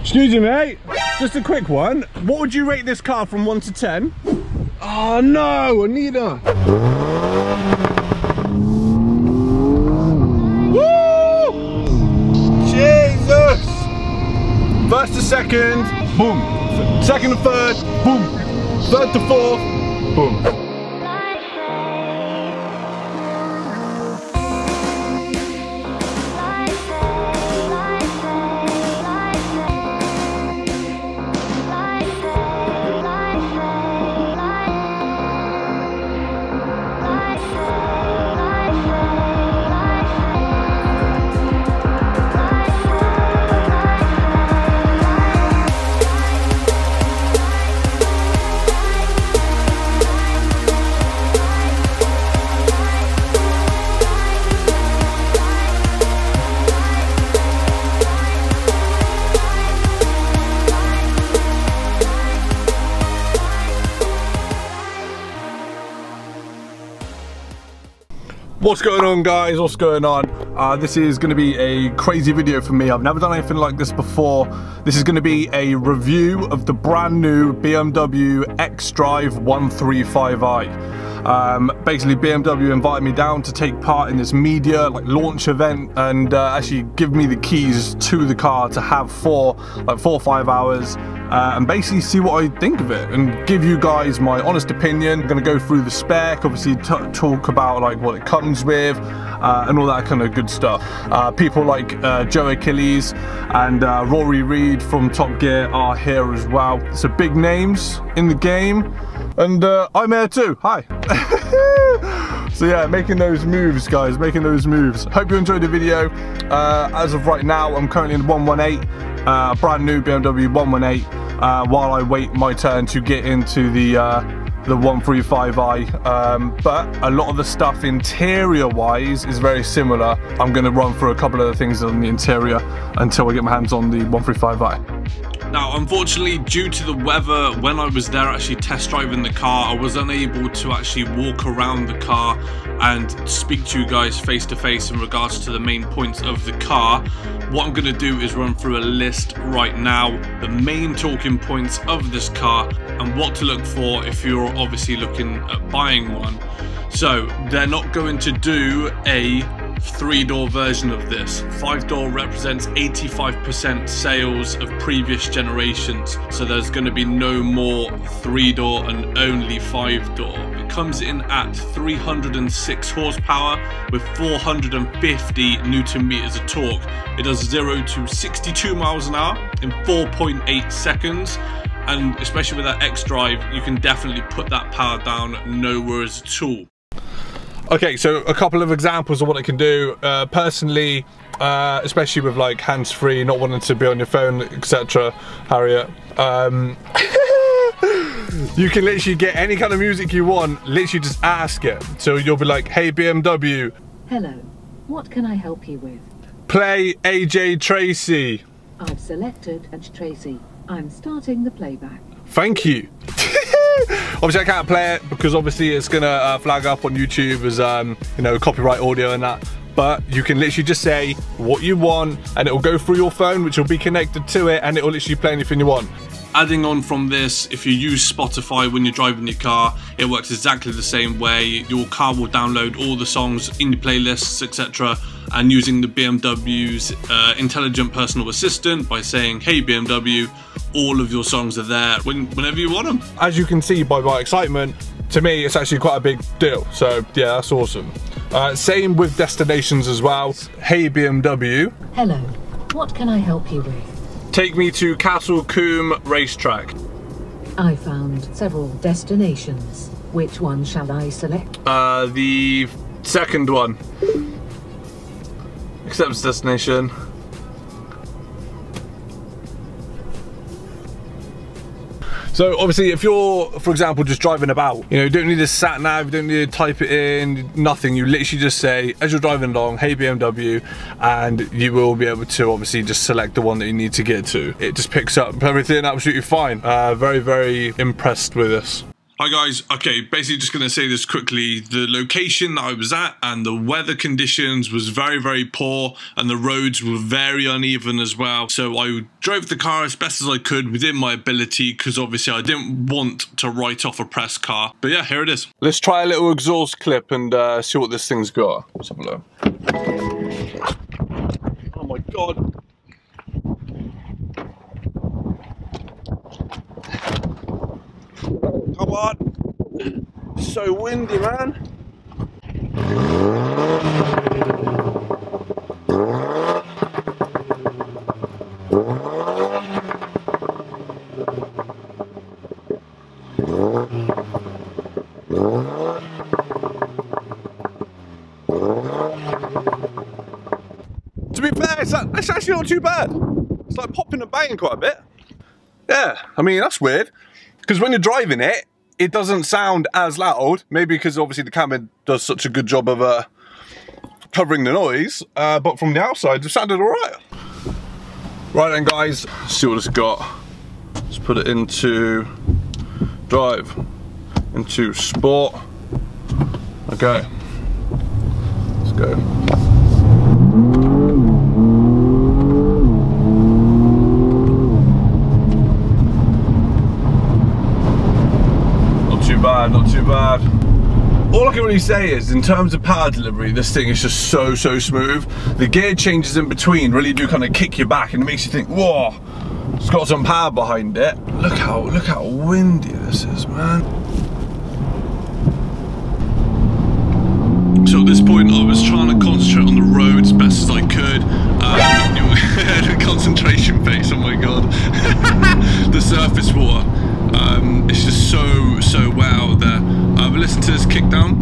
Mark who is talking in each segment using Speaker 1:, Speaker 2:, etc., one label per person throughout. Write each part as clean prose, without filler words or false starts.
Speaker 1: Excuse me, mate. Just a quick one. What would you rate this car from 1 to 10? Oh no, Anita. Woo! Jesus! First to second, boom. Second to third, boom. Third to fourth, boom. What's going on, guys? What's going on? This is going to be a crazy video for me. I've never done anything like this before. This is going to be a review of the brand new BMW xDrive 135i. Basically, BMW invited me down to take part in this media launch event and actually give me the keys to the car to have for 4 or 5 hours. And basically see what I think of it and give you guys my honest opinion. I'm going to go through the spec, obviously talk about what it comes with and all that kind of good stuff. People like Joe Achilles and Rory Reid from Top Gear are here as well. So big names in the game, and I'm here too. Hi. So yeah, making those moves, guys, making those moves. Hope you enjoyed the video. As of right now, I'm currently in 118, brand new BMW 118. While I wait my turn to get into the 135i, but a lot of the stuff interior wise is very similar. I'm going to run through a couple of the things on the interior until I get my hands on the 135i.
Speaker 2: Now, unfortunately, due to the weather, when I was there actually test driving the car, I was unable to actually walk around the car and speak to you guys face to face in regards to the main points of the car. What I'm going to do is run through a list right now, the main talking points of this car and what to look for if you're obviously looking at buying one. So they're not going to do a 3-door version of this. 5-door represents 85% sales of previous generations, so there's going to be no more 3-door and only 5-door. It comes in at 306 horsepower with 450 Newton meters of torque. It does 0 to 62 miles an hour in 4.8 seconds, and especially with that xDrive, you can definitely put that power down no worries at all.
Speaker 1: Okay, so a couple of examples of what it can do. Personally, especially with hands-free, not wanting to be on your phone, etc. Harriet, you can literally get any kind of music you want. Literally just ask it. So you'll be like, "Hey BMW,
Speaker 3: hello, what can I help you with?
Speaker 1: Play AJ Tracy."
Speaker 3: I've selected AJ Tracy. I'm starting the playback.
Speaker 1: Thank you. Obviously I can't play it because obviously it's gonna flag up on YouTube as you know, copyright audio and that, but you can literally just say what you want and it will go through your phone, which will be connected to it, and it will literally play anything you want.
Speaker 2: Adding on from this, if you use Spotify when you're driving your car, it works exactly the same way. Your car will download all the songs in your playlists, etc. and using the BMW's intelligent personal assistant by saying, "Hey BMW," all of your songs are there whenever you want them.
Speaker 1: As you can see by my excitement, to me it's actually quite a big deal, so yeah, that's awesome. Same with destinations as well. "Hey BMW,
Speaker 3: hello, what can I help you with?
Speaker 1: Take me to Castle Combe racetrack."
Speaker 3: I found several destinations. Which one shall I select?
Speaker 1: The second one. Accepts destination. So obviously if you're, for example, just driving about, you know, you don't need a sat nav, you don't need to type it in, nothing. You literally just say, as you're driving along, "Hey BMW," and you will be able to obviously just select the one that you need to get to. It just picks up everything absolutely fine. Very, very impressed with this.
Speaker 2: Hi guys, okay, basically just going to say this quickly. The location that I was at and the weather conditions was very, very poor, and the roads were very uneven as well. So I drove the car as best as I could within my ability, because obviously I didn't want to write off a press car. But yeah, here it is.
Speaker 1: Let's try a little exhaust clip and see what this thing's got. Let's have a look. Oh my God. Come on. It's so windy, man. To be fair, it's actually not too bad. It's like popping and banging quite a bit. Yeah, I mean, that's weird. Because when you're driving it, it doesn't sound as loud. Maybe because obviously the camera does such a good job of covering the noise. But from the outside, it sounded all right. Right then, guys, let's see what it's got. Let's put it into drive, into sport. Okay, let's go. Not too bad. All I can really say is, in terms of power delivery, this thing is just so smooth. The gear changes in between really do kind of kick you back, and it makes you think, whoa, it's got some power behind it. Look how windy this is, man.
Speaker 2: So at this point, I was trying to concentrate on the road as best as I could. The concentration face, oh my God. The surface water. It's just so wet out there. But listen to this kick down.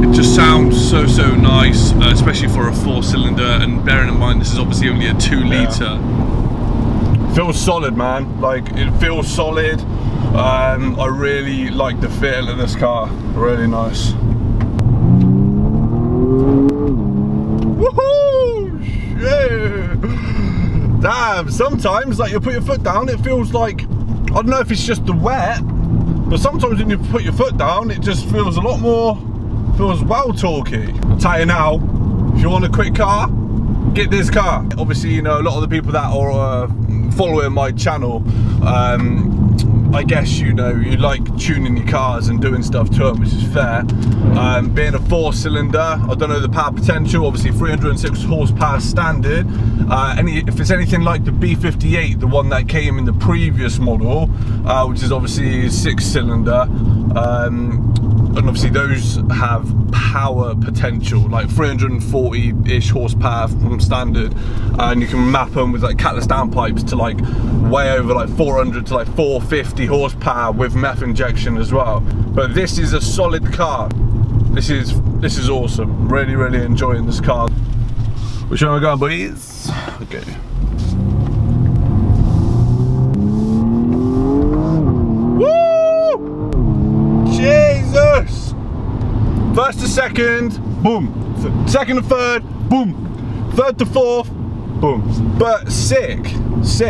Speaker 2: It just sounds so nice, especially for a 4-cylinder, and bearing in mind this is obviously only a 2-litre.
Speaker 1: Yeah. Feels solid, man. Like, it feels solid. I really like the feel of this car. Really nice. Woohoo! Yeah. Damn, sometimes like you put your foot down, it feels like, I don't know if it's just the wet, but sometimes when you put your foot down, it just feels a lot more, feels well talky. I'll tell you now, if you want a quick car, get this car. Obviously, you know, a lot of the people that are following my channel, I guess, you know, you like tuning your cars and doing stuff to them, which is fair. Being a 4-cylinder, I don't know the power potential, obviously 306 horsepower standard. If it's anything like the B58, the one that came in the previous model, which is obviously 6-cylinder, and obviously those have power potential, like 340-ish horsepower from standard, and you can map them with like catalyst downpipes to like way over like 400 to like 450 horsepower with meth injection as well. But this is a solid car. This is awesome. Really enjoying this car. Which one are we going, boys? Okay. Woo! Jesus! First to second, boom. Second to third, boom. Third to fourth, boom. But sick. It's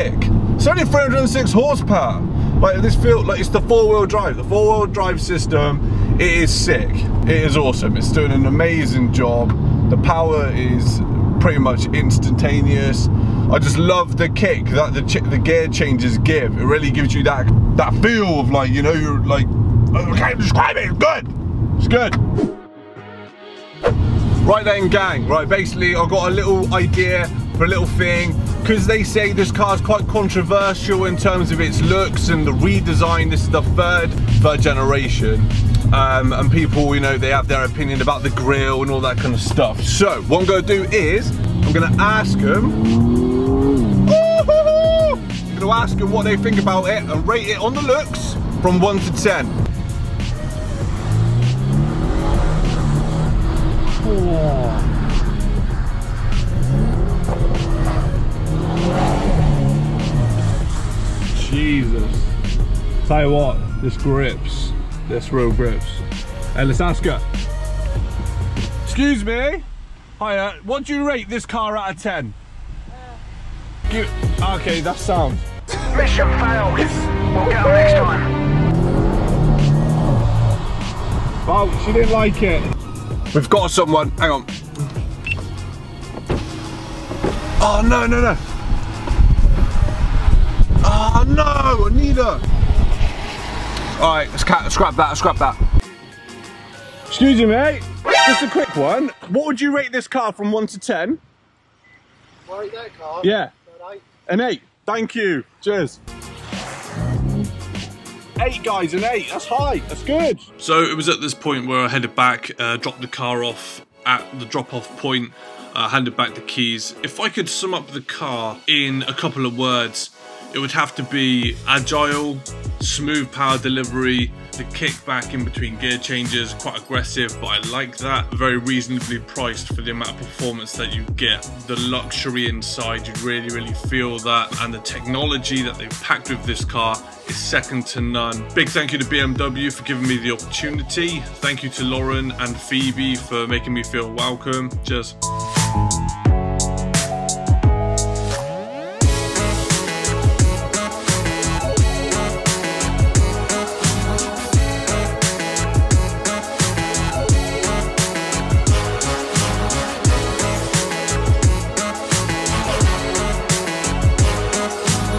Speaker 1: only 306 horsepower. Like, this feels like it's the 4-wheel drive. The 4-wheel drive system, it is sick. It is awesome. It's doing an amazing job. The power is pretty much instantaneous. I just love the kick that the gear changes give. It really gives you that feel of like, you know, you're like, I can't describe it. It's good. It's good. Right then, gang. Right, basically, I've got a little idea for a little thing, because they say this car's quite controversial in terms of its looks and the redesign. This is the third generation, and people, you know, they have their opinion about the grille and all that kind of stuff. So what I'm going to do is I'm going to ask them what they think about it and rate it on the looks from 1 to 10. Oh. Jesus. Tell you what, this grips. This real grips. Hey, let's ask her. Excuse me. Hiya, what do you rate this car out of 10? Okay, that's sound.
Speaker 4: Mission failed. We'll get them next time.
Speaker 1: Oh, she didn't like it. We've got someone. Hang on. Oh, no, no, no. Oh, no, Anita. All right, let's scrap that, scrap that. Excuse me, mate. Just a quick one. What would you rate this car from 1 to 10?
Speaker 5: Rate that car?
Speaker 1: Yeah.
Speaker 5: An 8.
Speaker 1: An 8. Thank you. Cheers. 8, guys, an 8. That's high. That's good.
Speaker 2: So it was at this point where I headed back, dropped the car off at the drop-off point, handed back the keys. If I could sum up the car in a couple of words, it would have to be agile, smooth power delivery, the kickback in between gear changes, quite aggressive, but I like that. Very reasonably priced for the amount of performance that you get. The luxury inside, you really, really feel that. And the technology that they've packed with this car is second to none. Big thank you to BMW for giving me the opportunity. Thank you to Lauren and Phoebe for making me feel welcome. Cheers.